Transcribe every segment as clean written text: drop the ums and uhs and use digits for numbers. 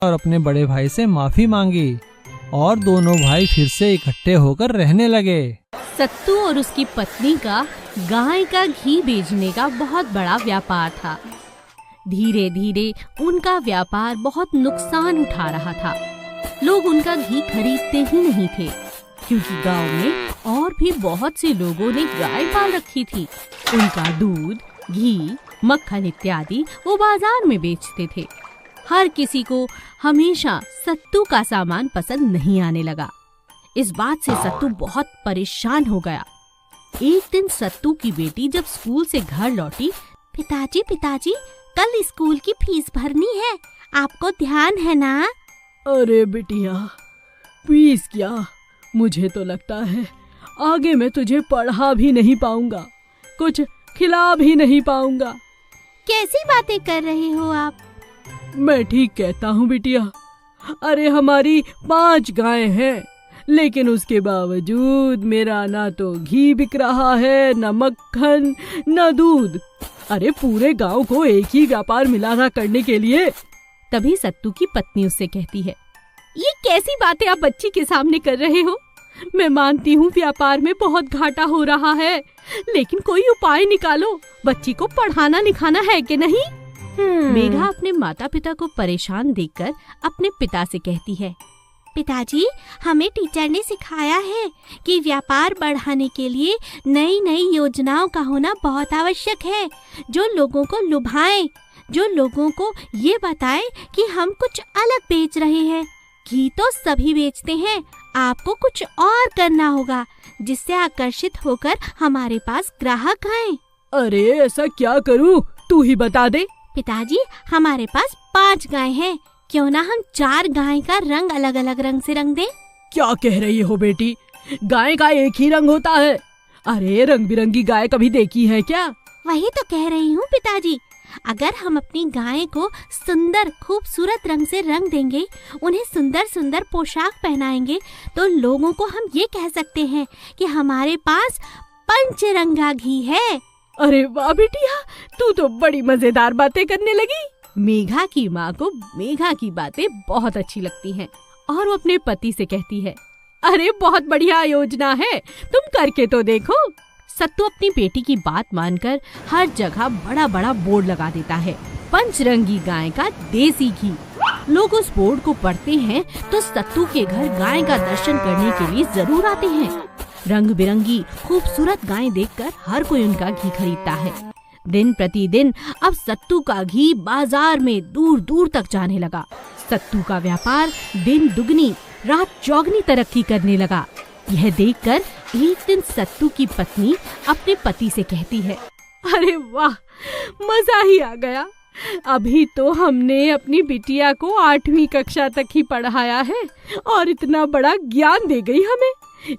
और अपने बड़े भाई से माफी मांगी और दोनों भाई फिर से इकट्ठे होकर रहने लगे। सत्तू और उसकी पत्नी का गाय का घी बेचने का बहुत बड़ा व्यापार था। धीरे धीरे उनका व्यापार बहुत नुकसान उठा रहा था। लोग उनका घी खरीदते ही नहीं थे, क्योंकि गांव में और भी बहुत से लोगों ने गाय पाल रखी थी। उनका दूध, घी, मक्खन इत्यादि वो बाजार में बेचते थे। हर किसी को हमेशा सत्तू का सामान पसंद नहीं आने लगा। इस बात से सत्तू बहुत परेशान हो गया। एक दिन सत्तू की बेटी जब स्कूल से घर लौटी, पिताजी पिताजी कल स्कूल की फीस भरनी है, आपको ध्यान है ना? अरे बिटिया, फीस क्या? मुझे तो लगता है आगे मैं तुझे पढ़ा भी नहीं पाऊंगा, कुछ खिला भी नहीं पाऊंगा। कैसी बातें कर रहे हो आप? मैं ठीक कहता हूँ बिटिया। अरे हमारी 5 गायें हैं, लेकिन उसके बावजूद मेरा ना तो घी बिक रहा है, न मक्खन, न दूध। अरे पूरे गांव को एक ही व्यापार मिला था करने के लिए। तभी सत्तू की पत्नी उससे कहती है, ये कैसी बातें आप बच्ची के सामने कर रहे हो? मैं मानती हूँ व्यापार में बहुत घाटा हो रहा है, लेकिन कोई उपाय निकालो। बच्ची को पढ़ाना लिखाना है कि नहीं? मेघा अपने माता पिता को परेशान देखकर अपने पिता से कहती है, पिताजी, हमें टीचर ने सिखाया है कि व्यापार बढ़ाने के लिए नई नई योजनाओं का होना बहुत आवश्यक है, जो लोगों को लुभाए, जो लोगों को ये बताए कि हम कुछ अलग बेच रहे हैं। घी तो सभी बेचते हैं, आपको कुछ और करना होगा, जिससे आकर्षित होकर हमारे पास ग्राहक आए। अरे ऐसा क्या करूं, तू ही बता दे। पिताजी, हमारे पास 5 गाय हैं, क्यों ना हम 4 गाय का रंग अलग अलग रंग से रंग दें? क्या कह रही हो बेटी? गाय का एक ही रंग होता है? अरे रंग बिरंगी गाय कभी देखी है क्या? वही तो कह रही हूँ पिताजी। अगर हम अपनी गाय को सुंदर खूबसूरत रंग से रंग देंगे, उन्हें सुंदर सुंदर पोशाक पहनाएंगे, तो लोगों को हम ये कह सकते हैं कि हमारे पास पंचरंगा घी है। अरे वाह बिटिया, तू तो बड़ी मजेदार बातें करने लगी। मेघा की माँ को मेघा की बातें बहुत अच्छी लगती हैं और वो अपने पति से कहती है, अरे बहुत बढ़िया योजना है, तुम करके तो देखो। सत्तू अपनी बेटी की बात मानकर हर जगह बड़ा बड़ा बोर्ड लगा देता है, पंचरंगी गाय का देसी घी। लोग उस बोर्ड को पढ़ते हैं तो सत्तू के घर गाय का दर्शन करने के लिए जरूर आते हैं। रंग बिरंगी खूबसूरत गाय देखकर हर कोई उनका घी खरीदता है। दिन प्रतिदिन अब सत्तू का घी बाजार में दूर दूर तक जाने लगा। सत्तू का व्यापार दिन दुगनी रात चौगनी तरक्की करने लगा। यह देखकर एक दिन सत्तू की पत्नी अपने पति से कहती है, अरे वाह, मजा ही आ गया। अभी तो हमने अपनी बिटिया को 8वीं कक्षा तक ही पढ़ाया है और इतना बड़ा ज्ञान दे गई हमें।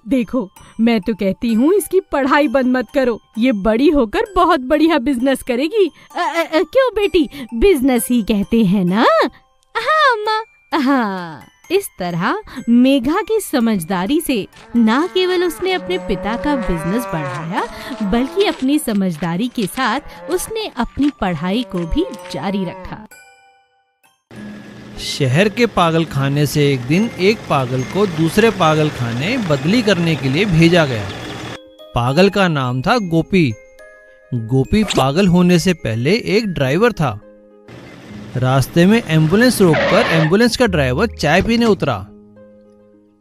देखो, मैं तो कहती हूँ इसकी पढ़ाई बंद मत करो, ये बड़ी होकर बहुत बढ़िया बिजनेस करेगी। क्यों बेटी, बिजनेस ही कहते हैं ना? हाँ अम्मा। हाँ, इस तरह मेघा की समझदारी से न केवल उसने अपने पिता का बिजनेस बढ़ाया, बल्कि अपनी समझदारी के साथ उसने अपनी पढ़ाई को भी जारी रखा। शहर के पागल खाने से एक दिन एक पागल को दूसरे पागल खाने बदली करने के लिए भेजा गया। पागल का नाम था गोपी। गोपी पागल होने से पहले एक ड्राइवर था। रास्ते में एम्बुलेंस रोककर एम्बुलेंस का ड्राइवर चाय पीने उतरा।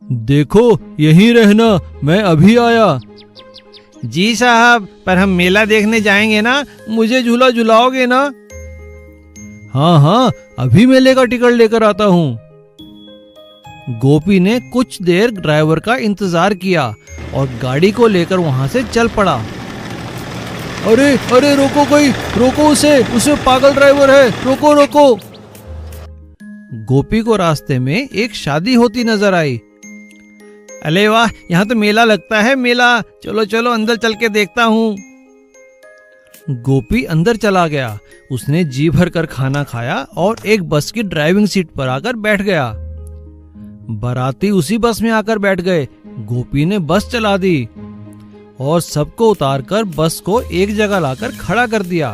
देखो, यहीं रहना, मैं अभी आया। जी साहब, पर हम मेला देखने जाएंगे ना, मुझे झूला झुलाओगे ना? हाँ हाँ, अभी मेले का टिकट लेकर आता हूँ। गोपी ने कुछ देर ड्राइवर का इंतजार किया और गाड़ी को लेकर वहां से चल पड़ा। अरे अरे, रोको कोई, रोको उसे पागल ड्राइवर है, रोको रोको। गोपी को रास्ते में एक शादी होती नजर आई। अरे वाह, यहाँ तो मेला लगता है, मेला, चलो चलो अंदर चल के देखता हूँ। गोपी अंदर चला गया। उसने जी भर कर खाना खाया और एक बस की ड्राइविंग सीट पर आकर बैठ गया। बाराती उसी बस में आकर बैठ गए। गोपी ने बस चला दी और सबको उतारकर बस को एक जगह लाकर खड़ा कर दिया।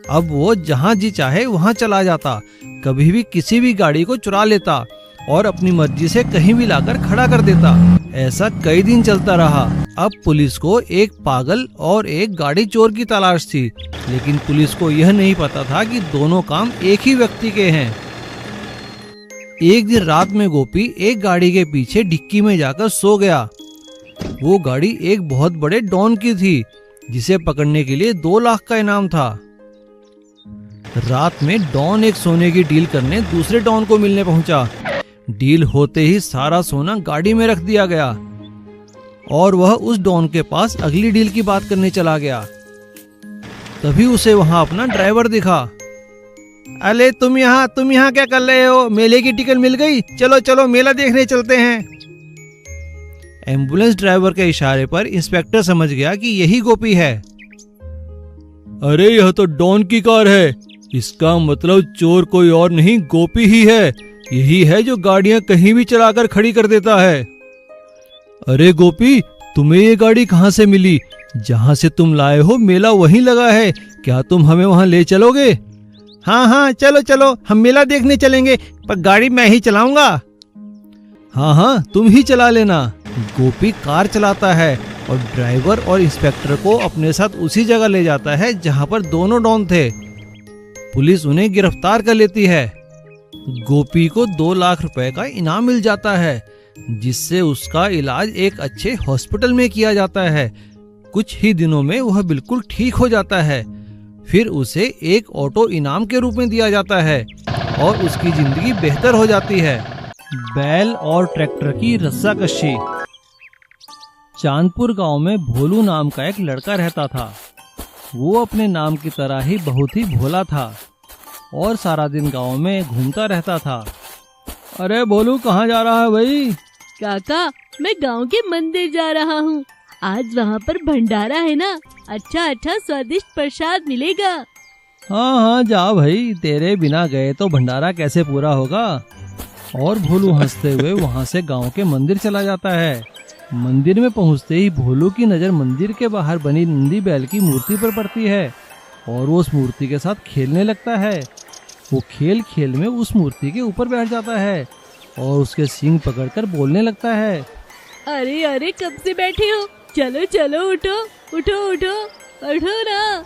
अब वो जहां जी चाहे वहां चला जाता, कभी भी किसी भी गाड़ी को चुरा लेता और अपनी मर्जी से कहीं भी लाकर खड़ा कर देता। ऐसा कई दिन चलता रहा। अब पुलिस को एक पागल और एक गाड़ी चोर की तलाश थी, लेकिन पुलिस को यह नहीं पता था कि दोनों काम एक ही व्यक्ति के हैं। एक दिन रात में गोपी एक गाड़ी के पीछे डिक्की में जाकर सो गया। वो गाड़ी एक बहुत बड़े डॉन की थी, जिसे पकड़ने के लिए 2 लाख का इनाम था। रात में डॉन एक सोने की डील करने दूसरे डॉन को मिलने पहुंचा। डील होते ही सारा सोना गाड़ी में रख दिया गया और वह उस डॉन के पास अगली डील की बात करने चला गया। तभी उसे वहां अपना ड्राइवर दिखा। अरे तुम यहाँ क्या कर रहे हो? मेले की टिकट मिल गई? चलो चलो मेला देखने चलते हैं। एम्बुलेंस ड्राइवर के इशारे पर इंस्पेक्टर समझ गया कि यही गोपी है। अरे यह तो डॉन की कार है, इसका मतलब चोर कोई और नहीं गोपी ही है। यही है जो गाड़ियां कहीं भी चलाकर खड़ी कर देता है। अरे गोपी, तुम्हें ये गाड़ी कहाँ से मिली? जहाँ से तुम लाए हो मेला वहीं लगा है, क्या तुम हमें वहाँ ले चलोगे? हाँ चलो चलो, हम मेला देखने चलेंगे, पर गाड़ी मैं ही चलाऊंगा। हाँ तुम ही चला लेना। गोपी कार चलाता है और ड्राइवर और इंस्पेक्टर को अपने साथ उसी जगह ले जाता है जहाँ पर दोनों डॉन थे। पुलिस उन्हें गिरफ्तार कर लेती है। गोपी को 2 लाख रुपए का इनाम मिल जाता है, जिससे उसका इलाज एक अच्छे हॉस्पिटल में किया जाता है। कुछ ही दिनों में वह बिल्कुल ठीक हो जाता है। फिर उसे एक ऑटो इनाम के रूप में दिया जाता है और उसकी जिंदगी बेहतर हो जाती है। बैल और ट्रैक्टर की रस्साकशी। चांदपुर गांव में भोलू नाम का एक लड़का रहता था। वो अपने नाम की तरह ही बहुत ही भोला था और सारा दिन गांव में घूमता रहता था। अरे भोलू, कहाँ जा रहा है भाई? काका, मैं गांव के मंदिर जा रहा हूँ। आज वहाँ पर भंडारा है ना, अच्छा स्वादिष्ट प्रसाद मिलेगा। हाँ जा भाई, तेरे बिना गए तो भंडारा कैसे पूरा होगा। और भोलू हंसते हुए वहाँ से गांव के मंदिर चला जाता है। मंदिर में पहुँचते ही भोलू की नज़र मंदिर के बाहर बनी नंदी बैल की मूर्ति पर पड़ती है और वो उस मूर्ति के साथ खेलने लगता है। वो खेल खेल में उस मूर्ति के ऊपर बैठ जाता है और उसके सींग पकड़कर बोलने लगता है। अरे कब से बैठे हो? चलो चलो, उठो ना।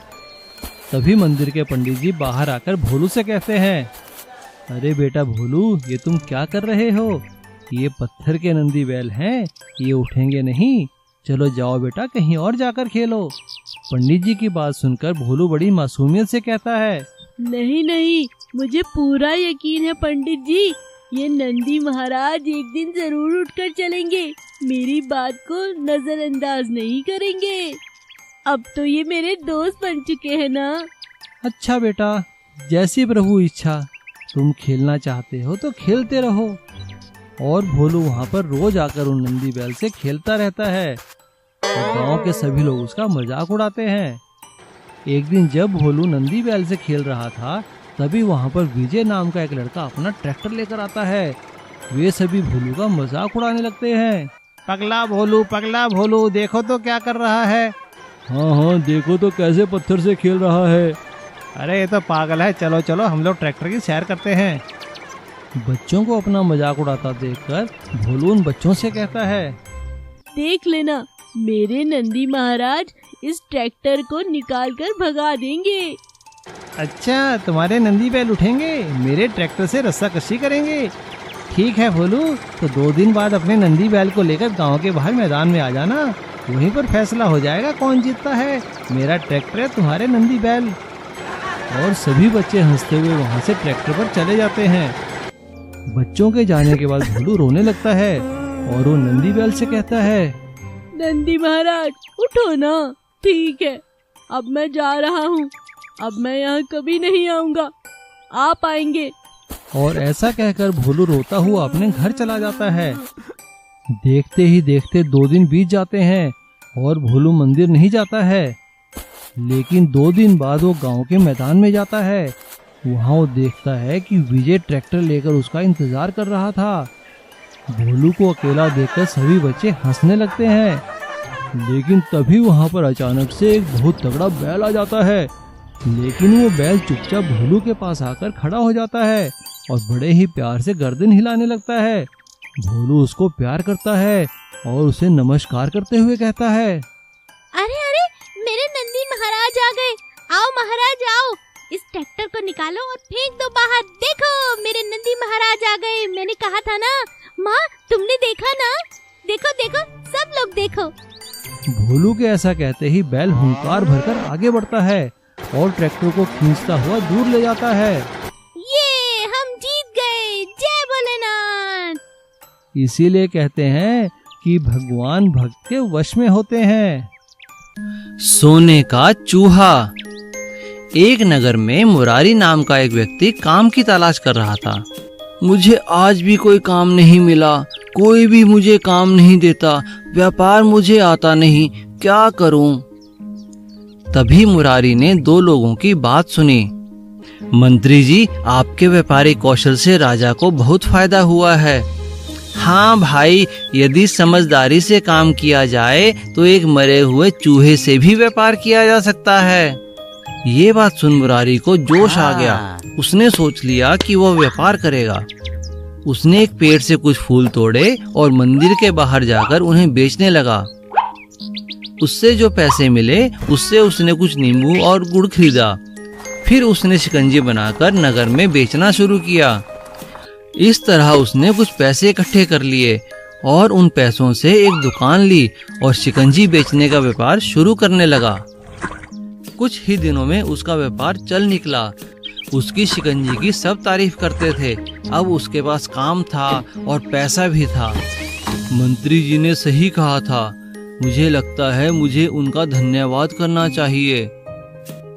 तभी मंदिर के पंडित जी बाहर आकर भोलू से कहते हैं, अरे बेटा भोलू, ये तुम क्या कर रहे हो? ये पत्थर के नंदी बैल हैं, ये उठेंगे नहीं। चलो जाओ बेटा, कहीं और जाकर खेलो। पंडित जी की बात सुनकर भोलू बड़ी मासूमियत से कहता है, नहीं, मुझे पूरा यकीन है पंडित जी, ये नंदी महाराज एक दिन जरूर उठकर चलेंगे, मेरी बात को नजरअंदाज नहीं करेंगे। अब तो ये मेरे दोस्त बन चुके हैं ना। अच्छा बेटा, जैसी प्रभु इच्छा, तुम खेलना चाहते हो तो खेलते रहो। और भोलू वहाँ पर रोज आकर उन नंदी बैल से खेलता रहता है और गांव के सभी लोग उसका मजाक उड़ाते हैं। एक दिन जब भोलू नंदी बैल से खेल रहा था, तभी वहाँ पर विजय नाम का एक लड़का अपना ट्रैक्टर लेकर आता है। वे सभी भोलू का मजाक उड़ाने लगते हैं। पगला भोलू, देखो तो क्या कर रहा है। हाँ देखो तो कैसे पत्थर से खेल रहा है। अरे ये तो पागल है, चलो चलो हम लोग ट्रैक्टर की सैर करते हैं। बच्चों को अपना मजाक उड़ाता देखकर भोलू उन बच्चों से कहता है, देख लेना, मेरे नंदी महाराज इस ट्रैक्टर को निकाल कर भगा देंगे। अच्छा, तुम्हारे नंदी बैल उठेंगे, मेरे ट्रैक्टर से रस्साकशी करेंगे। ठीक है भोलू, तो 2 दिन बाद अपने नंदी बैल को लेकर गांव के बाहर मैदान में आ जाना, वहीं पर फैसला हो जाएगा कौन जीतता है, मेरा ट्रैक्टर है तुम्हारे नंदी बैल। और सभी बच्चे हंसते हुए वहाँ से ट्रैक्टर पर चले जाते हैं। बच्चों के जाने के बाद भोलू रोने लगता है और वो नंदी बैल से कहता है, नंदी महाराज उठो ना। ठीक है, अब मैं जा रहा हूँ, अब मैं यहाँ कभी नहीं आऊँगा, आप आएंगे। और ऐसा कहकर भोलू रोता हुआ अपने घर चला जाता है। देखते ही देखते 2 दिन बीत जाते हैं और भोलू मंदिर नहीं जाता है। लेकिन 2 दिन बाद वो गांव के मैदान में जाता है। वहाँ वो देखता है कि विजय ट्रैक्टर लेकर उसका इंतजार कर रहा था। भोलू को अकेला देखकर सभी बच्चे हंसने लगते हैं। लेकिन तभी वहाँ पर अचानक से एक बहुत तगड़ा बैल आ जाता है लेकिन वो बैल चुपचाप भोलू के पास आकर खड़ा हो जाता है और बड़े ही प्यार से गर्दन हिलाने लगता है। भोलू उसको प्यार करता है और उसे नमस्कार करते हुए कहता है, अरे अरे, मेरे नंदी महाराज आ गए। आओ महाराज आओ, इस ट्रैक्टर को निकालो और फेंक दो बाहर। देखो मेरे नंदी महाराज आ गए। मैंने कहा था ना माँ, तुमने देखा ना? देखो देखो, सब लोग देखो। भोलू के ऐसा कहते ही बैल हुंकार भरकर आगे बढ़ता है और ट्रैक्टर को खींचता हुआ दूर ले जाता है। ये हम जीत गए, जय भोलेनाथ। इसीलिए कहते हैं कि भगवान भक्त के वश में होते हैं। सोने का चूहा। एक नगर में मुरारी नाम का एक व्यक्ति काम की तलाश कर रहा था। मुझे आज भी कोई काम नहीं मिला, कोई भी मुझे काम नहीं देता, व्यापार मुझे आता नहीं, क्या करूं? तभी मुरारी ने दो लोगों की बात सुनी। मंत्री जी, आपके व्यापारिक कौशल से राजा को बहुत फायदा हुआ है। हाँ भाई, यदि समझदारी से काम किया जाए तो एक मरे हुए चूहे से भी व्यापार किया जा सकता है। ये बात सुन मुरारी को जोश आ गया। उसने सोच लिया कि वह व्यापार करेगा। उसने एक पेड़ से कुछ फूल तोड़े और मंदिर के बाहर जाकर उन्हें बेचने लगा। उससे जो पैसे मिले उससे उसने कुछ नींबू और गुड़ खरीदा। फिर उसने शिकंजी बनाकर नगर में बेचना शुरू किया। इस तरह उसने कुछ पैसे इकट्ठे कर लिए और उन पैसों से एक दुकान ली और शिकंजी बेचने का व्यापार शुरू करने लगा। कुछ ही दिनों में उसका व्यापार चल निकला। उसकी शिकंजी की सब तारीफ करते थे। अब उसके पास काम था और पैसा भी था। मंत्री जी ने सही कहा था। मुझे लगता है मुझे उनका धन्यवाद करना चाहिए।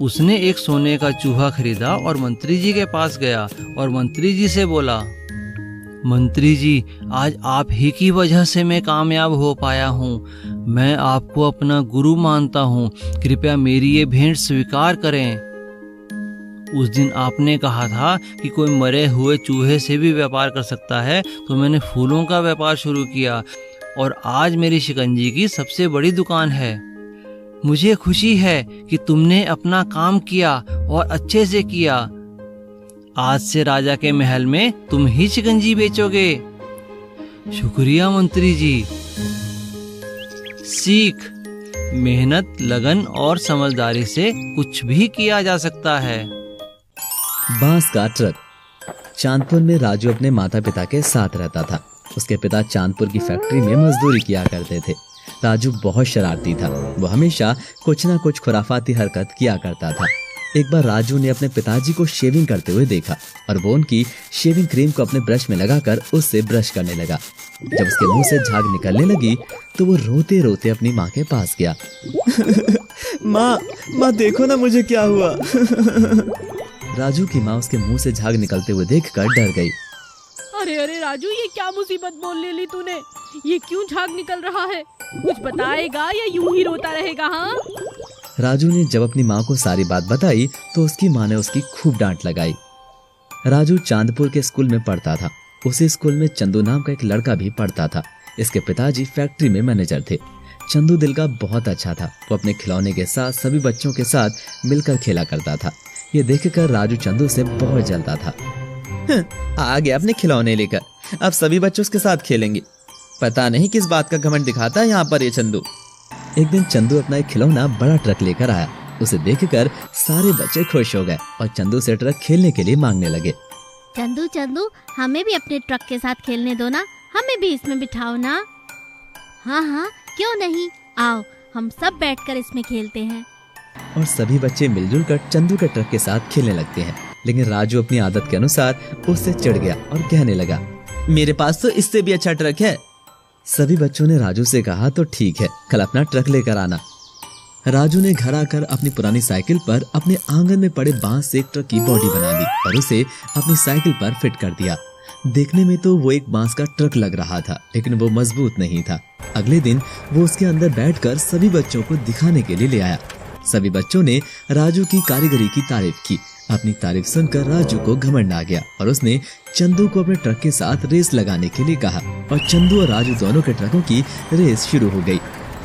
उसने एक सोने का चूहा खरीदा और मंत्री जी के पास गया और मंत्री जी से बोला, मंत्री जी, आज आप ही की वजह से मैं कामयाब हो पाया हूँ। मैं आपको अपना गुरु मानता हूँ, कृपया मेरी ये भेंट स्वीकार करें। उस दिन आपने कहा था कि कोई मरे हुए चूहे से भी व्यापार कर सकता है, तो मैंने फूलों का व्यापार शुरू किया और आज मेरी शिकंजी की सबसे बड़ी दुकान है। मुझे खुशी है कि तुमने अपना काम किया और अच्छे से किया। आज से राजा के महल में तुम ही शिकंजी बेचोगे। शुक्रिया मंत्री जी। सीख, मेहनत, लगन और समझदारी से कुछ भी किया जा सकता है। बांस का ट्रक। चांदपुर में राजू अपने माता पिता के साथ रहता था। उसके पिता चांदपुर की फैक्ट्री में मजदूरी किया करते थे। राजू बहुत शरारती था। वो हमेशा कुछ ना कुछ खुराफाती हरकत किया करता था। एक बार राजू ने अपने पिताजी को शेविंग करते हुए देखा और वो उनकी शेविंग क्रीम को अपने ब्रश में लगाकर उससे ब्रश करने लगा। जब उसके मुंह से झाग निकलने लगी तो वो रोते रोते अपनी माँ के पास गया। माँ देखो ना मुझे क्या हुआ। राजू की माँ उसके मुंह से झाग निकलते हुए देखकर डर गई। अरे अरे राजू, ये क्या मुसीबत बोल ले ली तूने? ये क्यों झाग निकल रहा है? कुछ बताएगा या यूं ही रोता रहेगा? हाँ, राजू ने जब अपनी माँ को सारी बात बताई तो उसकी माँ ने उसकी खूब डांट लगाई। राजू चांदपुर के स्कूल में पढ़ता था। उसी स्कूल में चंदू नाम का एक लड़का भी पढ़ता था। इसके पिताजी फैक्ट्री में मैनेजर थे। चंदू दिल का बहुत अच्छा था। वो अपने खिलौने के साथ सभी बच्चों के साथ मिलकर खेला करता था। ये देखकर राजू चंदू से बहुत जलता था। आ गया अपने खिलौने लेकर, अब सभी बच्चों के साथ खेलेंगे। पता नहीं किस बात का घमंड दिखाता है यहाँ पर ये चंदू। एक दिन चंदू अपना एक खिलौना बड़ा ट्रक लेकर आया। उसे देखकर सारे बच्चे खुश हो गए और चंदू से ट्रक खेलने के लिए मांगने लगे। चंदू चंदू, हमें भी अपने ट्रक के साथ खेलने दो ना, हमें भी इसमें बिठाओ ना। हाँ हाँ, क्यों नहीं, आओ हम सब बैठकर इसमें खेलते हैं। और सभी बच्चे मिलजुल कर चंदू के ट्रक के साथ खेलने लगते हैं। लेकिन राजू अपनी आदत के अनुसार उससे चिढ़ गया और कहने लगा, मेरे पास तो इससे भी अच्छा ट्रक है। सभी बच्चों ने राजू से कहा, तो ठीक है, कल अपना ट्रक लेकर आना। राजू ने घर आकर अपनी पुरानी साइकिल पर अपने आंगन में पड़े बांस से एक ट्रक की बॉडी बना ली और उसे अपनी साइकिल पर फिट कर दिया। देखने में तो वो एक बांस का ट्रक लग रहा था, लेकिन वो मजबूत नहीं था। अगले दिन वो उसके अंदर बैठकर सभी बच्चों को दिखाने के लिए ले आया। सभी बच्चों ने राजू की कारीगरी की तारीफ की। अपनी तारीफ सुनकर राजू को घमंड आ गया और उसने चंदू को अपने ट्रक के साथ रेस लगाने के लिए कहा और चंदू और राजू दोनों के ट्रकों की रेस शुरू हो गई।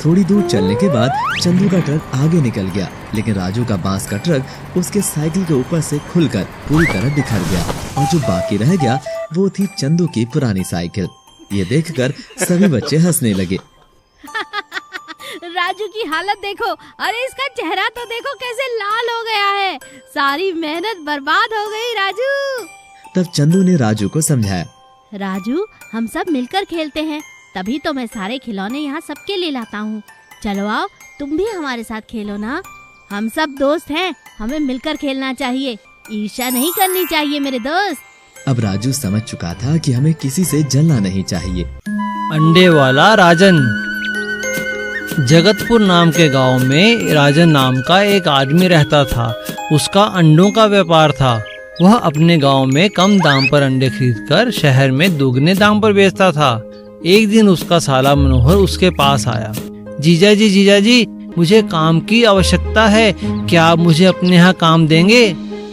थोड़ी दूर चलने के बाद चंदू का ट्रक आगे निकल गया, लेकिन राजू का बांस का ट्रक उसके साइकिल के ऊपर से खुलकर पूरी तरह बिखर गया और जो बाकी रह गया वो थी चंदू की पुरानी साइकिल। ये देखकर सभी बच्चे हंसने लगे। राजू की हालत देखो, अरे इसका चेहरा तो देखो कैसे लाल हो गया है, सारी मेहनत बर्बाद हो गई राजू। तब चंदू ने राजू को समझाया, राजू हम सब मिलकर खेलते हैं, तभी तो मैं सारे खिलौने यहाँ सबके लिए लाता हूँ। चलो आओ तुम भी हमारे साथ खेलो ना, हम सब दोस्त हैं, हमें मिलकर खेलना चाहिए, ईर्ष्या नहीं करनी चाहिए मेरे दोस्त। अब राजू समझ चुका था कि हमें किसी से जलना नहीं चाहिए। अंडे वाला राजन। जगतपुर नाम के गांव में राजन नाम का एक आदमी रहता था। उसका अंडों का व्यापार था। वह अपने गांव में कम दाम पर अंडे खरीदकर शहर में दुगने दाम पर बेचता था। एक दिन उसका साला मनोहर उसके पास आया। जीजा जी, मुझे काम की आवश्यकता है, क्या आप मुझे अपने यहाँ काम देंगे?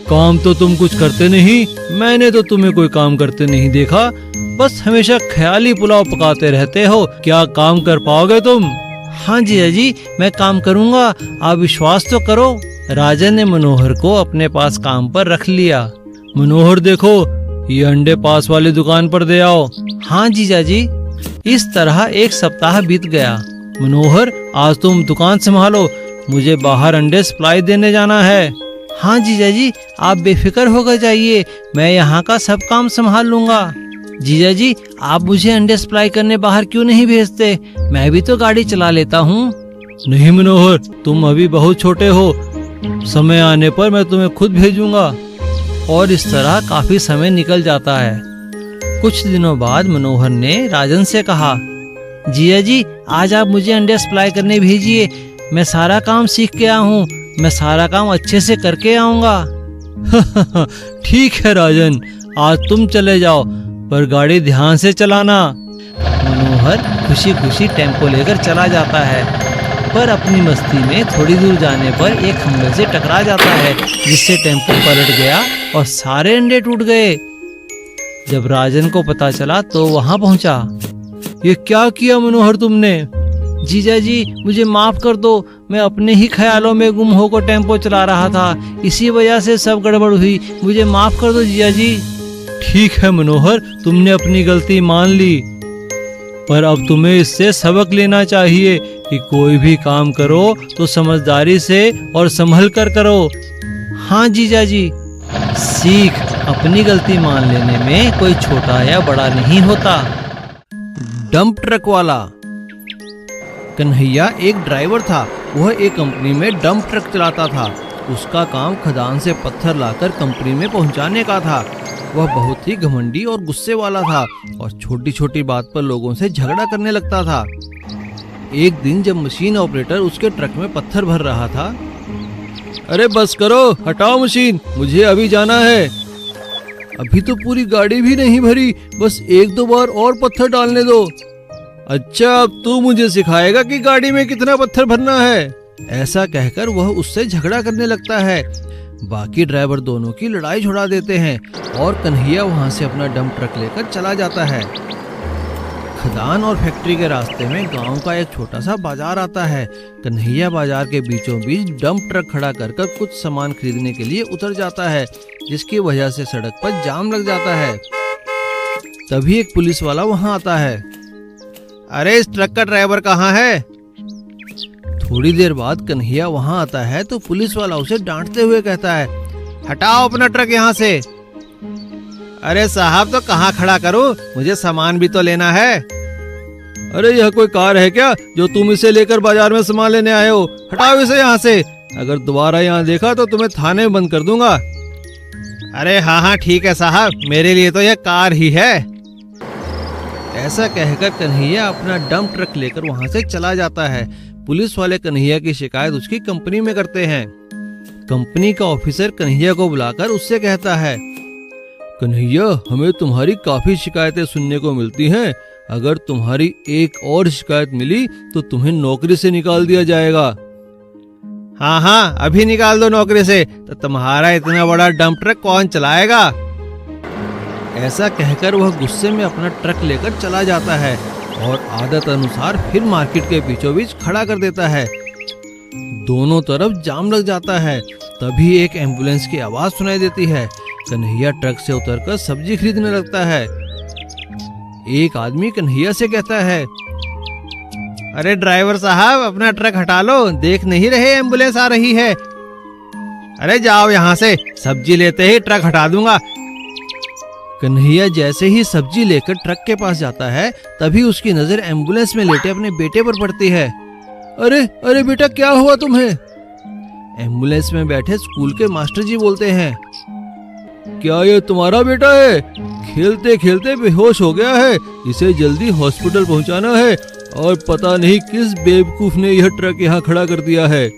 काम तो तुम कुछ करते नहीं, मैंने तो तुम्हें कोई काम करते नहीं देखा, बस हमेशा ख्याली पुलाव पकाते रहते हो, क्या काम कर पाओगे तुम? हाँ जीजा जी, मैं काम करूँगा, आप विश्वास तो करो। राजन ने मनोहर को अपने पास काम पर रख लिया। मनोहर देखो, ये अंडे पास वाली दुकान पर दे आओ। हाँ जीजा जी। इस तरह एक सप्ताह बीत गया। मनोहर, आज तुम दुकान संभालो, मुझे बाहर अंडे सप्लाई देने जाना है। हाँ जीजा जी, आप बेफिक्र होकर जाइए, मैं यहाँ का सब काम संभाल लूंगा। जीजा जी, आप मुझे अंडे सप्लाई करने बाहर क्यों नहीं भेजते? मैं भी तो गाड़ी चला लेता हूँ। नहीं मनोहर, तुम अभी बहुत छोटे हो, समय आने पर मैं तुम्हें खुद भेजूंगा। और इस तरह काफी समय निकल जाता है। कुछ दिनों बाद मनोहर ने राजन से कहा, जीजा जी, आज आप मुझे अंडे सप्लाई करने भेजिए, मैं सारा काम सीख के आया हूँ, मैं सारा काम अच्छे से करके आऊंगा। ठीक है राजन, आज तुम चले जाओ, पर गाड़ी ध्यान से चलाना। मनोहर खुशी खुशी टेम्पो लेकर चला जाता है, पर अपनी मस्ती में थोड़ी दूर जाने पर एक खंभे से टकरा जाता है, जिससे टेम्पो पलट गया और सारे अंडे टूट गए। जब राजन को पता चला तो वहां पहुंचा। ये क्या किया मनोहर तुमने? जीजा जी, मुझे माफ कर दो, मैं अपने ही ख्यालों में गुम होकर टेम्पो चला रहा था, इसी वजह से सब गड़बड़ हुई, मुझे माफ कर दो जीजा जी। ठीक है मनोहर, तुमने अपनी गलती मान ली, पर अब तुम्हें इससे सबक लेना चाहिए कि कोई भी काम करो तो समझदारी से और संभल कर करो। हाँ जीजा जी। सीख, अपनी गलती मान लेने में कोई छोटा या बड़ा नहीं होता। डंप ट्रक वाला। कन्हैया एक ड्राइवर था। वह एक कंपनी में डंप ट्रक चलाता था। उसका काम खदान से पत्थर लाकर कंपनी में पहुंचाने का था। वह बहुत ही घमंडी और गुस्से वाला था और छोटी छोटी बात पर लोगों से झगड़ा करने लगता था। एक दिन जब मशीन ऑपरेटर उसके ट्रक में पत्थर भर रहा था, अरे बस करो, हटाओ मशीन, मुझे अभी जाना है। अभी तो पूरी गाड़ी भी नहीं भरी, बस एक दो बार और पत्थर डालने दो। अच्छा, अब तू मुझे सिखाएगा कि गाड़ी में कितना पत्थर भरना है। ऐसा कहकर वह उससे झगड़ा करने लगता है। बाकी ड्राइवर दोनों की लड़ाई छुड़ा देते हैं और कन्हैया वहां से अपना डंप ट्रक लेकर चला जाता है। खदान और फैक्ट्री के रास्ते में गांव का एक छोटा सा बाजार आता है। कन्हैया बाजार के बीचों बीच डंप ट्रक खड़ा कर कुछ सामान खरीदने के लिए उतर जाता है, जिसकी वजह से सड़क पर जाम लग जाता है। तभी एक पुलिस वाला वहां आता है। अरे इस ट्रक का ड्राइवर कहाँ है? थोड़ी देर बाद कन्हैया वहां आता है तो पुलिस वाला उसे डांटते हुए कहता है, हटाओ अपना ट्रक यहाँ से। अरे साहब, तो कहाँ खड़ा करूं, मुझे सामान भी तो लेना है। अरे यह कोई कार है क्या जो तुम इसे लेकर बाजार में सामान लेने आए हो? हटाओ इसे यहाँ से, अगर दोबारा यहाँ देखा तो तुम्हें थाने में बंद कर दूंगा। अरे हाँ ठीक है साहब, मेरे लिए तो यह कार ही है। ऐसा कहकर कन्हैया अपना डंप ट्रक लेकर वहां से चला जाता है। पुलिस वाले कन्हैया की शिकायत उसकी कंपनी में करते हैं। कंपनी का ऑफिसर कन्हैया को बुलाकर उससे कहता है, कन्हैया, हमें तुम्हारी काफी शिकायतें सुनने को मिलती हैं। अगर तुम्हारी एक और शिकायत मिली तो तुम्हें नौकरी से निकाल दिया जाएगा। हाँ, अभी निकाल दो नौकरी से, तो तुम्हारा इतना बड़ा डंप ट्रक कौन चलाएगा? ऐसा कहकर वह गुस्से में अपना ट्रक लेकर चला जाता है और आदत अनुसार फिर मार्केट के बीचों बीच खड़ा कर देता है। दोनों तरफ जाम लग जाता है। तभी एक एम्बुलेंस की आवाज सुनाई देती है। कन्हैया ट्रक से उतरकर सब्जी खरीदने लगता है। एक आदमी कन्हैया से कहता है, अरे ड्राइवर साहब, अपना ट्रक हटा लो, देख नहीं रहे एम्बुलेंस आ रही है। अरे जाओ यहाँ से, सब्जी लेते ही ट्रक हटा दूंगा। कन्हैया जैसे ही सब्जी लेकर ट्रक के पास जाता है, तभी उसकी नजर एम्बुलेंस में लेटे अपने बेटे पर पड़ती है। अरे अरे बेटा, क्या हुआ तुम्हें? एम्बुलेंस में बैठे स्कूल के मास्टर जी बोलते हैं, क्या ये तुम्हारा बेटा है? खेलते खेलते बेहोश हो गया है, इसे जल्दी हॉस्पिटल पहुंचाना है, और पता नहीं किस बेवकूफ ने यह ट्रक यहाँ खड़ा कर दिया है।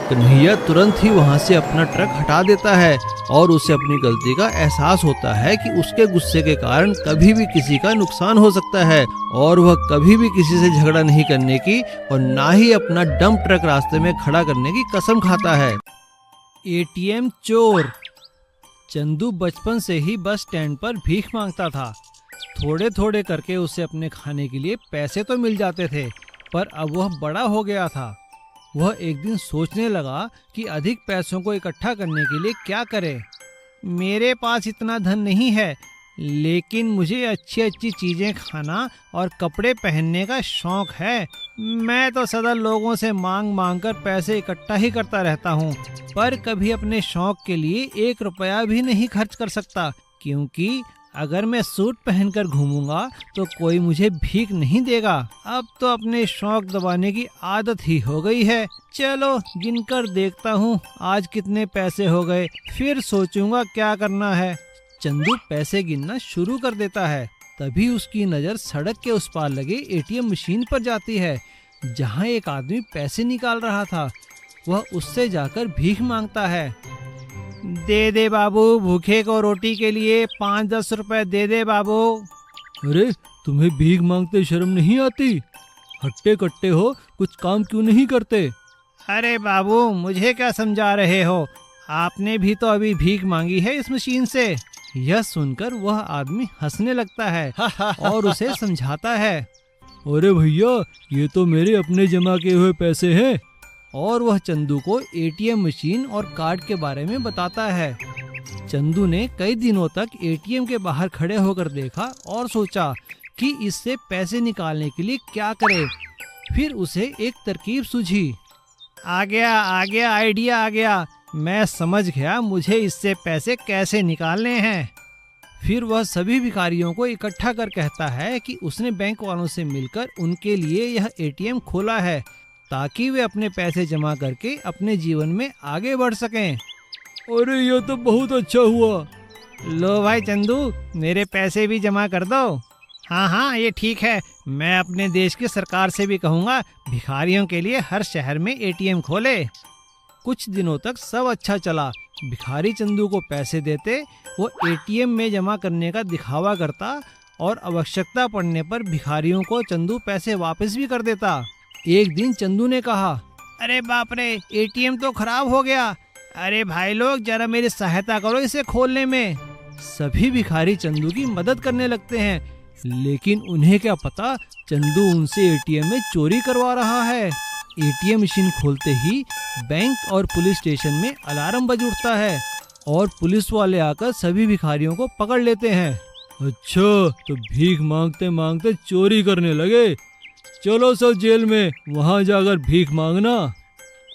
कन्हैया तुरंत ही वहां से अपना ट्रक हटा देता है और उसे अपनी गलती का एहसास होता है कि उसके गुस्से के कारण कभी भी किसी का नुकसान हो सकता है, और वह कभी भी किसी से झगड़ा नहीं करने की और ना ही अपना डंप ट्रक रास्ते में खड़ा करने की कसम खाता है। एटीएम चोर। चंदू बचपन से ही बस स्टैंड पर भीख मांगता था। थोड़े थोड़े करके उसे अपने खाने के लिए पैसे तो मिल जाते थे, पर अब वह बड़ा हो गया था। वह एक दिन सोचने लगा कि अधिक पैसों को इकट्ठा करने के लिए क्या करे। मेरे पास इतना धन नहीं है, लेकिन मुझे अच्छी अच्छी चीजें खाना और कपड़े पहनने का शौक है। मैं तो सदा लोगों से मांग मांग कर पैसे इकट्ठा ही करता रहता हूँ, पर कभी अपने शौक के लिए 1 रुपया भी नहीं खर्च कर सकता, क्योंकि अगर मैं सूट पहनकर घूमूंगा तो कोई मुझे भीख नहीं देगा। अब तो अपने शौक दबाने की आदत ही हो गई है। चलो गिनकर देखता हूँ आज कितने पैसे हो गए, फिर सोचूंगा क्या करना है। चंदू पैसे गिनना शुरू कर देता है। तभी उसकी नज़र सड़क के उस पार लगे एटीएम मशीन पर जाती है, जहाँ एक आदमी पैसे निकाल रहा था। वह उससे जाकर भीख मांगता है। दे दे बाबू, भूखे को रोटी के लिए 5-10 रुपए दे दे बाबू। अरे तुम्हें भीख मांगते शर्म नहीं आती? हट्टे कट्टे हो, कुछ काम क्यों नहीं करते? अरे बाबू, मुझे क्या समझा रहे हो? आपने भी तो अभी भीख मांगी है इस मशीन से। यह सुनकर वह आदमी हंसने लगता है और उसे समझाता है, अरे भैया, ये तो मेरे अपने जमा किए हुए पैसे हैं। और वह चंदू को एटीएम मशीन और कार्ड के बारे में बताता है। चंदू ने कई दिनों तक एटीएम के बाहर खड़े होकर देखा और सोचा कि इससे पैसे निकालने के लिए क्या करे। फिर उसे एक तरकीब सूझी। आ गया आइडिया आ गया, मैं समझ गया मुझे इससे पैसे कैसे निकालने हैं। फिर वह सभी भिखारियों को इकट्ठा कर कहता है कि उसने बैंक वालों से मिलकर उनके लिए यह एटीएम खोला है, ताकि वे अपने पैसे जमा करके अपने जीवन में आगे बढ़ सकें। अरे ये तो बहुत अच्छा हुआ। लो भाई चंदू, मेरे पैसे भी जमा कर दो। हाँ, ये ठीक है। मैं अपने देश की सरकार से भी कहूँगा भिखारियों के लिए हर शहर में एटीएम खोले। कुछ दिनों तक सब अच्छा चला। भिखारी चंदू को पैसे देते, वो एटीएम में जमा करने का दिखावा करता और आवश्यकता पड़ने पर भिखारियों को चंदू पैसे वापस भी कर देता। एक दिन चंदू ने कहा, अरे बाप रे, एटीएम तो खराब हो गया। अरे भाई लोग, जरा मेरी सहायता करो इसे खोलने में। सभी भिखारी चंदू की मदद करने लगते हैं, लेकिन उन्हें क्या पता चंदू उनसे एटीएम में चोरी करवा रहा है। एटीएम मशीन खोलते ही बैंक और पुलिस स्टेशन में अलार्म बज उठता है और पुलिस वाले आकर सभी भिखारियों को पकड़ लेते हैं। अच्छा, तो भीख मांगते मांगते चोरी करने लगे। चलो सब जेल में, वहां जाकर भीख मांगना।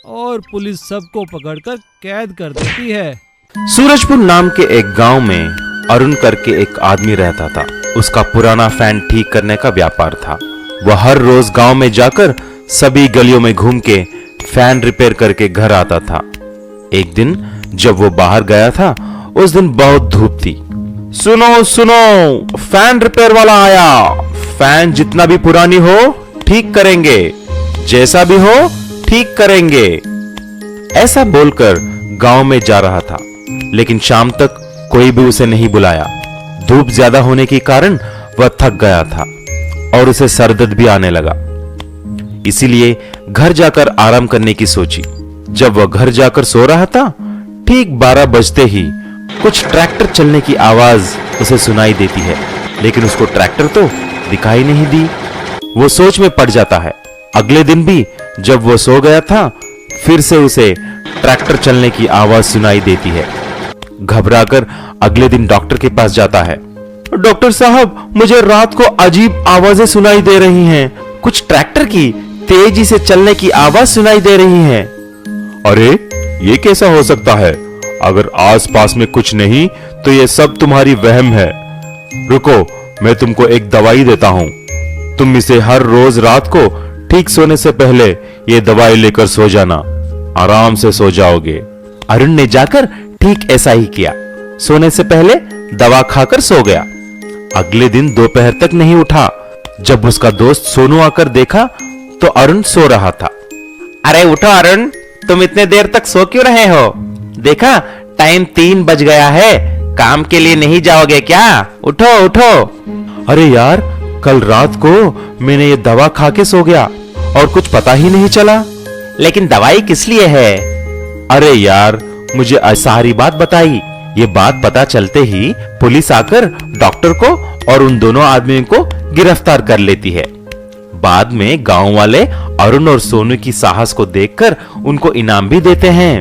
और पुलिस सबको पकड़कर कैद कर देती है। सूरजपुर नाम के एक गांव में अरुण करके एक आदमी रहता था। उसका पुराना फैन ठीक करने का व्यापार था। वह हर रोज गांव में जाकर सभी गलियों में घूम के फैन रिपेयर करके घर आता था। एक दिन जब वो बाहर गया था, उस दिन बहुत धूप थी। सुनो सुनो, फैन रिपेयर वाला आया। फैन जितना भी पुरानी हो ठीक करेंगे, जैसा भी हो ठीक करेंगे। ऐसा बोलकर गांव में जा रहा था, लेकिन शाम तक कोई भी उसे नहीं बुलाया। धूप ज्यादा होने के कारण वह थक गया था और उसे सर दर्द भी आने लगा। इसीलिए घर जाकर आराम करने की सोची। जब वह घर जाकर सो रहा था, ठीक 12 बजते ही कुछ ट्रैक्टर चलने की आवाज उसे सुनाई देती है, लेकिन उसको ट्रैक्टर तो दिखाई नहीं दी। वो सोच में पड़ जाता है। अगले दिन भी जब वो सो गया था, फिर से उसे ट्रैक्टर चलने की आवाज सुनाई देती है। घबराकर अगले दिन डॉक्टर के पास जाता है। डॉक्टर साहब, मुझे रात को अजीब आवाजें सुनाई दे रही हैं। कुछ ट्रैक्टर की तेजी से चलने की आवाज सुनाई दे रही है। अरे, ये कैसा हो सकता है? अगर आसपास में कुछ नहीं तो ये सब तुम्हारी वहम है। रुको, मैं तुमको एक दवाई देता हूं। तुम इसे हर रोज रात को ठीक सोने से पहले ये दवाई लेकर सो जाना। आराम से सो जाओगे। अरुण ने जाकर ठीक ऐसा ही किया। सोने से पहले दवा खाकर सो गया। अगले दिन दोपहर तक नहीं उठा। जब उसका दोस्त सोनू आकर देखा तो अरुण सो रहा था। अरे उठो अरुण, तुम इतने देर तक सो क्यों रहे हो? देखा, टाइम 3 बज गया है। काम के लिए नहीं जाओगे क्या? उठो उठो। अरे यार, कल रात को मैंने ये दवा खा के सो गया और कुछ पता ही नहीं चला। लेकिन दवाई किस लिए है? अरे यार, मुझे सारी बात बताई। ये बात पता चलते ही पुलिस आकर डॉक्टर को और उन दोनों आदमियों को गिरफ्तार कर लेती है। बाद में गांव वाले अरुण और सोनू की साहस को देखकर उनको इनाम भी देते हैं।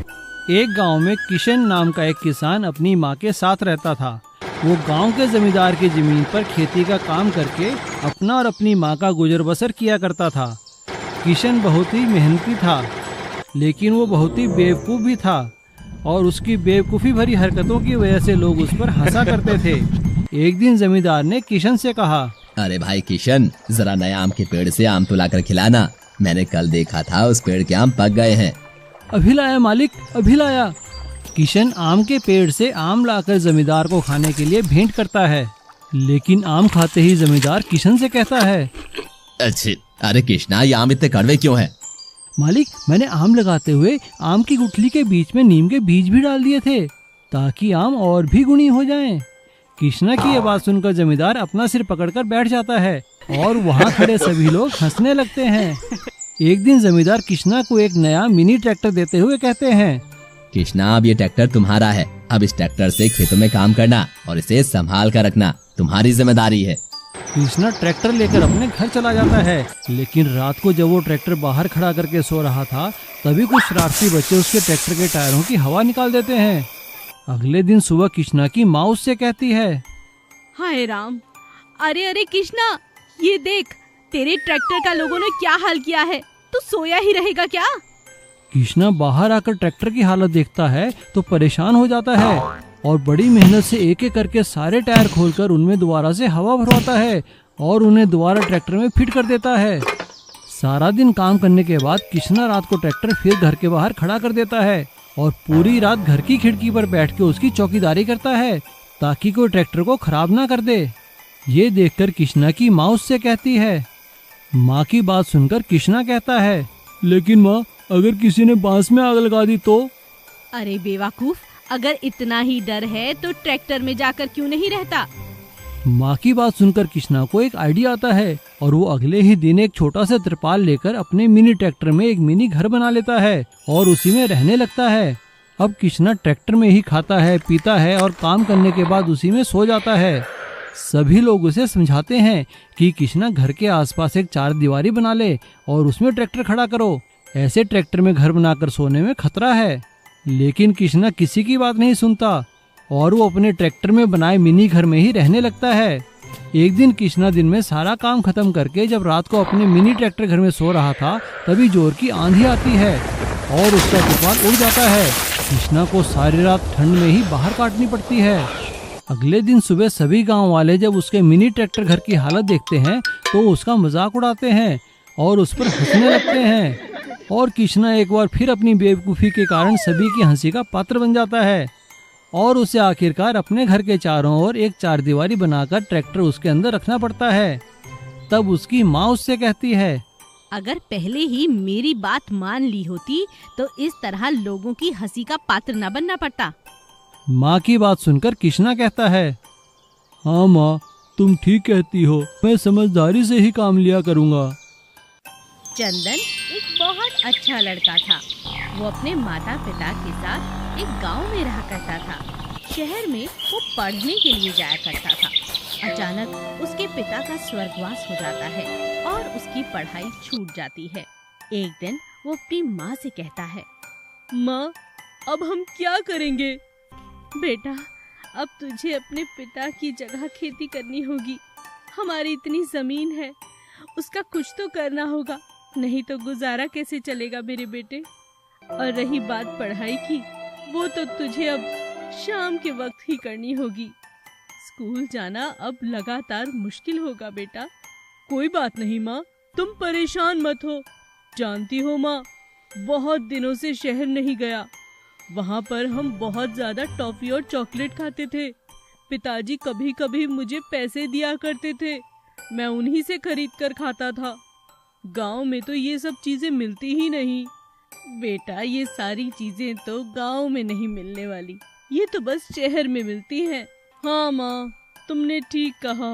एक गांव में किशन नाम का एक किसान अपनी माँ के साथ रहता था। वो गांव के जमींदार की जमीन पर खेती का काम करके अपना और अपनी माँ का गुजर बसर किया करता था। किशन बहुत ही मेहनती था, लेकिन वो बहुत ही बेवकूफ़ भी था और उसकी बेवकूफ़ी भरी हरकतों की वजह से लोग उस पर हंसा करते थे। एक दिन जमींदार ने किशन से कहा, अरे भाई किशन, जरा नए आम के पेड़ से आम तो लाकर खिलाना। मैंने कल देखा था उस पेड़ के आम पक गए हैं। अभी लाया मालिक, अभी लाया। किशन आम के पेड़ से आम लाकर जमींदार को खाने के लिए भेंट करता है। लेकिन आम खाते ही जमींदार किशन से कहता है, अच्छे, अरे कृष्णा, ये आम इतने कड़वे क्यों हैं? मालिक, मैंने आम लगाते हुए आम की गुठली के बीच में नीम के बीज भी डाल दिए थे ताकि आम और भी गुणी हो जाएं। कृष्णा की ये बात सुनकर जमींदार अपना सिर पकड़कर बैठ जाता है और वहाँ खड़े सभी लोग हंसने लगते हैं। एक दिन जमींदार कृष्णा को एक नया मिनी ट्रैक्टर देते हुए कहते हैं, कृष्णा, अब ये ट्रैक्टर तुम्हारा है। अब इस ट्रैक्टर से खेतों में काम करना और इसे संभाल कर रखना तुम्हारी जिम्मेदारी है। कृष्णा ट्रैक्टर लेकर अपने घर चला जाता है। लेकिन रात को जब वो ट्रैक्टर बाहर खड़ा करके सो रहा था, तभी कुछ शरारती बच्चे उसके ट्रैक्टर के टायरों की हवा निकाल देते हैं। अगले दिन सुबह कृष्णा की माँ उससे कहती है, हाय राम, अरे अरे कृष्णा, ये देख, तेरे ट्रैक्टर का लोगों ने क्या हाल किया है। तू सोया ही रहेगा क्या? कृष्णा बाहर आकर ट्रैक्टर की हालत देखता है तो परेशान हो जाता है और बड़ी मेहनत से एक एक करके सारे टायर खोलकर उनमें दोबारा से हवा भरवाता है और उन्हें दोबारा ट्रैक्टर में फिट कर देता है। सारा दिन काम करने के बाद कृष्णा रात को ट्रैक्टर फिर घर के बाहर खड़ा कर देता है और पूरी रात घर की खिड़की पर बैठ के उसकी चौकीदारी करता है ताकि कोई ट्रैक्टर को खराब ना कर दे। ये देखकर कृष्णा की माँ उससे कहती है। माँ की बात सुनकर कृष्णा कहता है, लेकिन माँ, अगर किसी ने बांस में आग लगा दी तो? अरे बेवकूफ, अगर इतना ही डर है तो ट्रैक्टर में जाकर क्यों नहीं रहता? माँ की बात सुनकर कृष्णा को एक आइडिया आता है और वो अगले ही दिन एक छोटा सा तिरपाल लेकर अपने मिनी ट्रैक्टर में एक मिनी घर बना लेता है और उसी में रहने लगता है। अब कृष्णा ट्रैक्टर में ही खाता है, पीता है और काम करने के बाद उसी में सो जाता है। सभी लोग उसे समझाते हैं कि कृष्णा घर के आसपास एक 4 दीवारी बना ले और उसमें ट्रैक्टर खड़ा करो। ऐसे ट्रैक्टर में घर बनाकर सोने में खतरा है। लेकिन कृष्णा किसी की बात नहीं सुनता और वो अपने ट्रैक्टर में बनाए मिनी घर में ही रहने लगता है। एक दिन कृष्णा दिन में सारा काम खत्म करके जब रात को अपने मिनी ट्रैक्टर घर में सो रहा था, तभी जोर की आंधी आती है और उसका तिरपाल उड़ जाता है। कृष्णा को सारी रात ठंड में ही बाहर काटनी पड़ती है। अगले दिन सुबह सभी गांव वाले जब उसके मिनी ट्रैक्टर घर की हालत देखते हैं तो उसका मजाक उड़ाते हैं और उस पर हंसने लगते हैं और कृष्णा एक बार फिर अपनी बेवकूफ़ी के कारण सभी की हंसी का पात्र बन जाता है और उसे आखिरकार अपने घर के चारों ओर एक 4 दीवारी बनाकर ट्रैक्टर उसके अंदर रखना पड़ता है। तब उसकी माँ उससे कहती है, अगर पहले ही मेरी बात मान ली होती तो इस तरह लोगों की हंसी का पात्र न बनना पड़ता। माँ की बात सुनकर कृष्णा कहता है, हाँ माँ, तुम ठीक कहती हो, मैं समझदारी से ही काम लिया करूँगा। चंदन एक बहुत अच्छा लड़का था। वो अपने माता पिता के साथ एक गांव में रहा करता था। शहर में वो पढ़ने के लिए जाया करता था। अचानक उसके पिता का स्वर्गवास हो जाता है और उसकी पढ़ाई छूट जाती है। एक दिन वो अपनी माँ से कहता है, माँ, अब हम क्या करेंगे? बेटा, अब तुझे अपने पिता की जगह खेती करनी होगी। हमारी इतनी जमीन है, उसका कुछ तो करना होगा, नहीं तो गुजारा कैसे चलेगा मेरे बेटे। और रही बात पढ़ाई की, वो तो तुझे अब शाम के वक्त ही करनी होगी। स्कूल जाना अब लगातार मुश्किल होगा बेटा। कोई बात नहीं माँ, तुम परेशान मत हो। जानती हो माँ, बहुत दिनों से शहर नहीं गया। वहाँ पर हम बहुत ज्यादा टॉफी और चॉकलेट खाते थे। पिताजी कभी कभी मुझे पैसे दिया करते थे, मैं उन्हीं से खरीद कर खाता था। गांव में तो ये सब चीजें मिलती ही नहीं। बेटा, ये सारी चीजें तो गांव में नहीं मिलने वाली, ये तो बस शहर में मिलती हैं। हाँ माँ, तुमने ठीक कहा।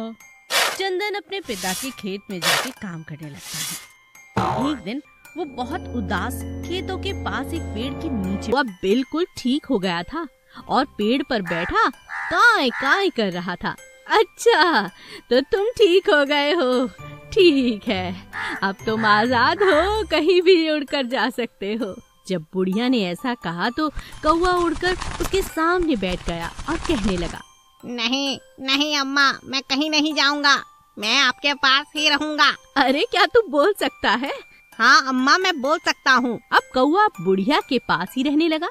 चंदन अपने पिता के खेत में जाके काम करने लगता है। एक दिन वो बहुत उदास खेतों के पास एक पेड़ के नीचे, वह बिल्कुल ठीक हो गया था और पेड़ पर बैठा काय काय कर रहा था। अच्छा, तो तुम ठीक हो गए हो, ठीक है, अब तुम आजाद हो, कहीं भी उड़कर जा सकते हो। जब बुढ़िया ने ऐसा कहा तो कौवा उड़कर उसके सामने बैठ गया और कहने लगा, नहीं नहीं अम्मा, मैं कहीं नहीं जाऊंगा, मैं आपके पास ही रहूंगा। अरे क्या तू बोल सकता है? हाँ अम्मा, मैं बोल सकता हूँ। अब कौवा बुढ़िया के पास ही रहने लगा।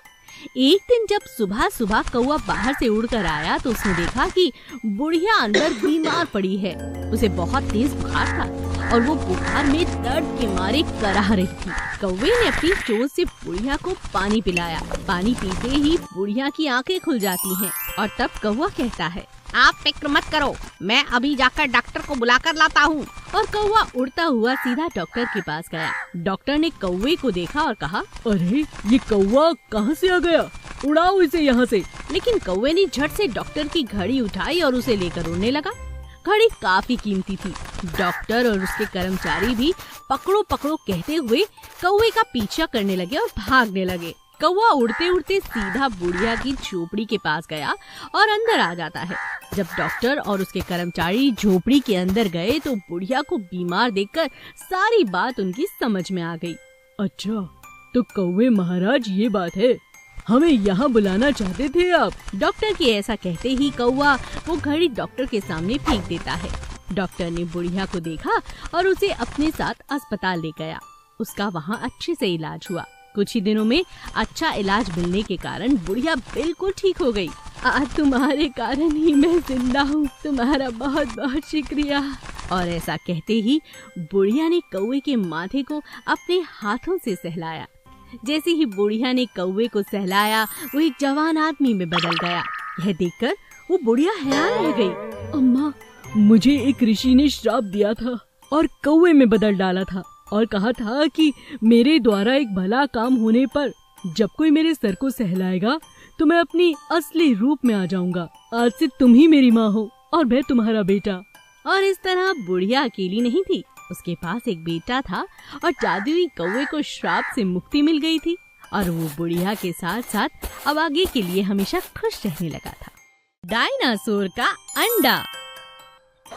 एक दिन जब सुबह सुबह कौवा बाहर से उड़कर आया तो उसने देखा कि बुढ़िया अंदर बीमार पड़ी है। उसे बहुत तेज बुखार था और वो बुखार में दर्द के मारे कराह रही थी। कौवे ने अपनी चोंच से बुढ़िया को पानी पिलाया। पानी पीते ही बुढ़िया की आंखें खुल जाती हैं और तब कौवा कहता है, आप फिक्र मत करो, मैं अभी जाकर डॉक्टर को बुलाकर लाता हूँ। और कौवा उड़ता हुआ सीधा डॉक्टर के पास गया। डॉक्टर ने कौवे को देखा और कहा, अरे ये कौवा कहाँ से आ गया? उड़ाओ इसे यहाँ से। लेकिन कौवे ने झट से डॉक्टर की घड़ी उठाई और उसे लेकर उड़ने लगा। घड़ी काफी कीमती थी। डॉक्टर और उसके कर्मचारी भी पकड़ो पकड़ो कहते हुए कौवे का पीछा करने लगे और भागने लगे। कौवा उड़ते उड़ते सीधा बुढ़िया की झोपड़ी के पास गया और अंदर आ जाता है। जब डॉक्टर और उसके कर्मचारी झोपड़ी के अंदर गए तो बुढ़िया को बीमार देखकर सारी बात उनकी समझ में आ गई। अच्छा, तो कौवे महाराज ये बात है, हमें यहाँ बुलाना चाहते थे आप? डॉक्टर के ऐसा कहते ही कौवा वो घड़ी डॉक्टर के सामने फेंक देता है। डॉक्टर ने बुढ़िया को देखा और उसे अपने साथ अस्पताल ले गया। उसका वहाँ अच्छे से इलाज हुआ। कुछ ही दिनों में अच्छा इलाज मिलने के कारण बुढ़िया बिल्कुल ठीक हो गई। आज तुम्हारे कारण ही मैं जिंदा हूँ, तुम्हारा बहुत बहुत शुक्रिया। और ऐसा कहते ही बुढ़िया ने कौवे के माथे को अपने हाथों से सहलाया। जैसे ही बुढ़िया ने कौवे को सहलाया वो एक जवान आदमी में बदल गया। यह देखकर वो बुढ़िया हैरान रह गई। अम्मा, मुझे एक ऋषि ने श्राप दिया था और कौवे में बदल डाला था और कहा था कि मेरे द्वारा एक भला काम होने पर जब कोई मेरे सर को सहलाएगा तो मैं अपनी असली रूप में आ जाऊंगा। आज से तुम ही मेरी माँ हो और मैं तुम्हारा बेटा। और इस तरह बुढ़िया अकेली नहीं थी, उसके पास एक बेटा था और जादुई कौवे को श्राप से मुक्ति मिल गई थी और वो बुढ़िया के साथ साथ अब आगे के लिए हमेशा खुश रहने लगा था। डायनासोर का अंडा।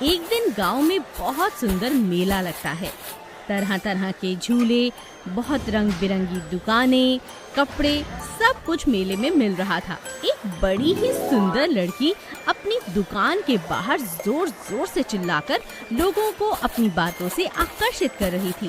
एक दिन गांव में बहुत सुंदर मेला लगता है। तरह तरह के झूले, बहुत रंग बिरंगी दुकानें, कपड़े, सब कुछ मेले में मिल रहा था। एक बड़ी ही सुंदर लड़की अपनी दुकान के बाहर जोर जोर से चिल्लाकर लोगों को अपनी बातों से आकर्षित कर रही थी।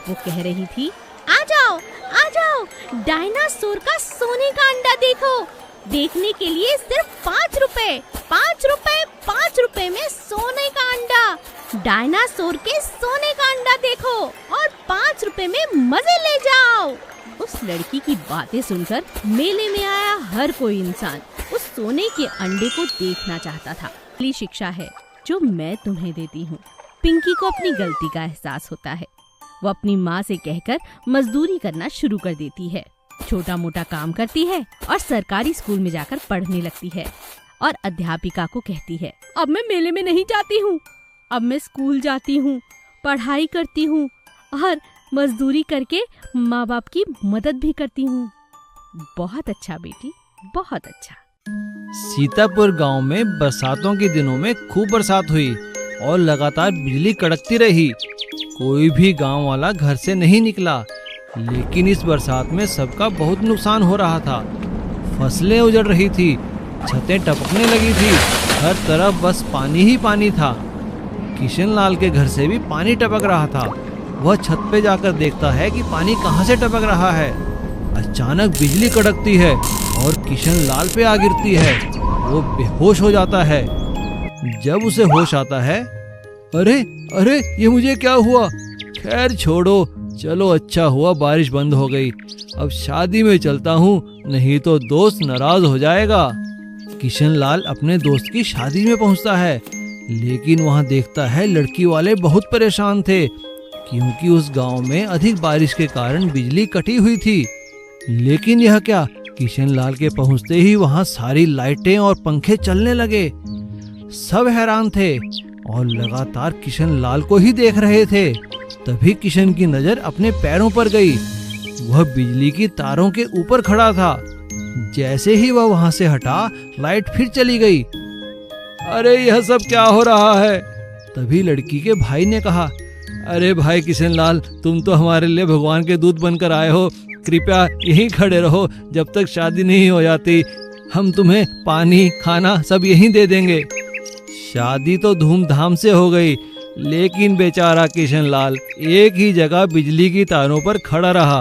वो कह रही थी, आ जाओ, डायनासोर का सोने का अंडा देखो। देखने के लिए सिर्फ 5 रुपए, 5 रुपए, 5 रुपए में सोने का अंडा। डायनासोर के सोने का अंडा देखो और 5 रुपए में मजे ले जाओ। उस लड़की की बातें सुनकर मेले में आया हर कोई इंसान उस सोने के अंडे को देखना चाहता था। पहली शिक्षा है जो मैं तुम्हें देती हूँ। पिंकी को अपनी गलती का एहसास होता है। वो अपनी माँ से कहकर मजदूरी करना शुरू कर देती है। छोटा मोटा काम करती है और सरकारी स्कूल में जाकर पढ़ने लगती है और अध्यापिका को कहती है, अब मैं मेले में नहीं जाती हूँ, अब मैं स्कूल जाती हूँ, पढ़ाई करती हूँ और मजदूरी करके माँ बाप की मदद भी करती हूँ। बहुत अच्छा बेटी, बहुत अच्छा। सीतापुर गांव में बरसातों के दिनों में खूब बरसात हुई। और लगातार बिजली कड़कती रही। कोई भी गांव वाला घर से नहीं निकला, लेकिन इस बरसात में सबका बहुत नुकसान हो रहा था। फसलें उजड़ रही थी, छतें टपकने लगी थी, हर तरफ बस पानी ही पानी था। किशन लाल के घर से भी पानी टपक रहा था। वह छत पे जाकर देखता है कि पानी कहाँ से टपक रहा है। अचानक बिजली कड़कती है और किशन लाल पे आ गिरती है। वो बेहोश हो जाता है। जब उसे होश आता है, अरे अरे ये मुझे क्या हुआ? खैर छोड़ो, चलो अच्छा हुआ बारिश बंद हो गई। अब शादी में चलता हूँ, नहीं तो दोस्त नाराज हो जाएगा। किशन लाल अपने दोस्त की शादी में पहुँचता है, लेकिन वहाँ देखता है लड़की वाले बहुत परेशान थे, क्योंकि उस गांव में अधिक बारिश के कारण बिजली कटी हुई थी। लेकिन यह क्या, किशन लाल के पहुंचते ही वहां सारी लाइटें और पंखे चलने लगे। सब हैरान थे और लगातार किशन लाल को ही देख रहे थे। तभी किशन की नजर अपने पैरों पर गई। वह बिजली की तारों के ऊपर खड़ा था। जैसे ही वह वहां से हटा, लाइट फिर चली गई। अरे यह सब क्या हो रहा है? तभी लड़की के भाई ने कहा, अरे भाई किशन लाल, तुम तो हमारे लिए भगवान के दूत बनकर आए हो। कृपया यहीं खड़े रहो, जब तक शादी नहीं हो जाती। हम तुम्हें पानी खाना सब यहीं दे देंगे। शादी तो धूमधाम से हो गई, लेकिन बेचारा किशन लाल एक ही जगह बिजली की तारों पर खड़ा रहा।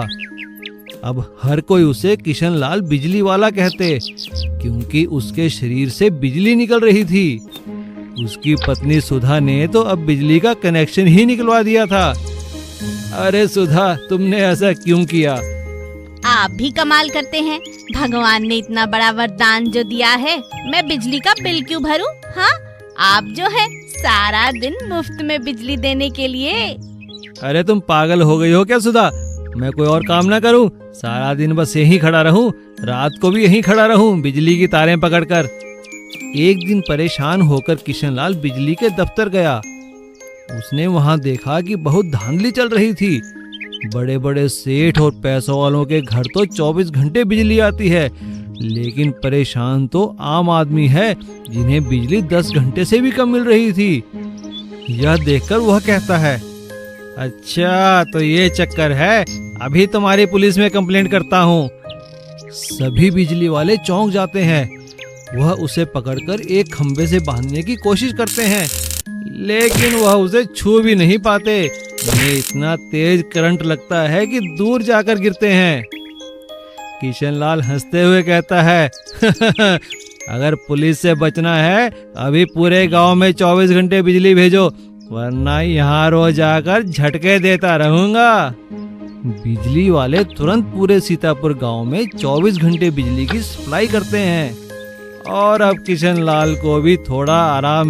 अब हर कोई उसे किशन लाल बिजली वाला कहते, क्योंकि उसके शरीर से बिजली निकल रही थी। उसकी पत्नी सुधा ने तो अब बिजली का कनेक्शन ही निकलवा दिया था। अरे सुधा, तुमने ऐसा क्यों किया? आप भी कमाल करते हैं। भगवान ने इतना बड़ा वरदान जो दिया है, मैं बिजली का बिल क्यों भरूं? हाँ, आप जो है सारा दिन मुफ्त में बिजली देने के लिए। अरे तुम पागल हो गई हो क्या सुधा? मैं कोई और काम ना करूं? सारा दिन बस यहीं खड़ा रहूं, रात को भी यहीं खड़ा रहूं बिजली की तारें पकड़कर। एक दिन परेशान होकर किशन लाल बिजली के दफ्तर गया। उसने वहां देखा कि बहुत धांधली चल रही थी। बड़े बड़े सेठ और पैसों वालों के घर तो 24 घंटे बिजली आती है, लेकिन परेशान तो आम आदमी है, जिन्हें बिजली 10 घंटे से भी कम मिल रही थी। यह देखकर वह कहता है, अच्छा तो ये चक्कर है, अभी तुम्हारी पुलिस में कंप्लेंट करता हूँ। सभी बिजली वाले चौंक जाते हैं। वह उसे पकड़कर एक खंबे से बांधने की कोशिश करते हैं, लेकिन वह उसे छू भी नहीं पाते। उन्हें इतना तेज करंट लगता है कि दूर जाकर गिरते हैं। किशन लाल हंसते हुए कहता है, अगर पुलिस से बचना है, अभी पूरे गांव में 24 घंटे बिजली भेजो, वरना यहाँ रोज आकर झटके देता रहूंगा। बिजली वाले तुरंत पूरे सीतापुर गांव में 24 घंटे बिजली की सप्लाई करते हैं और अब किशन लाल को भी थोड़ा आराम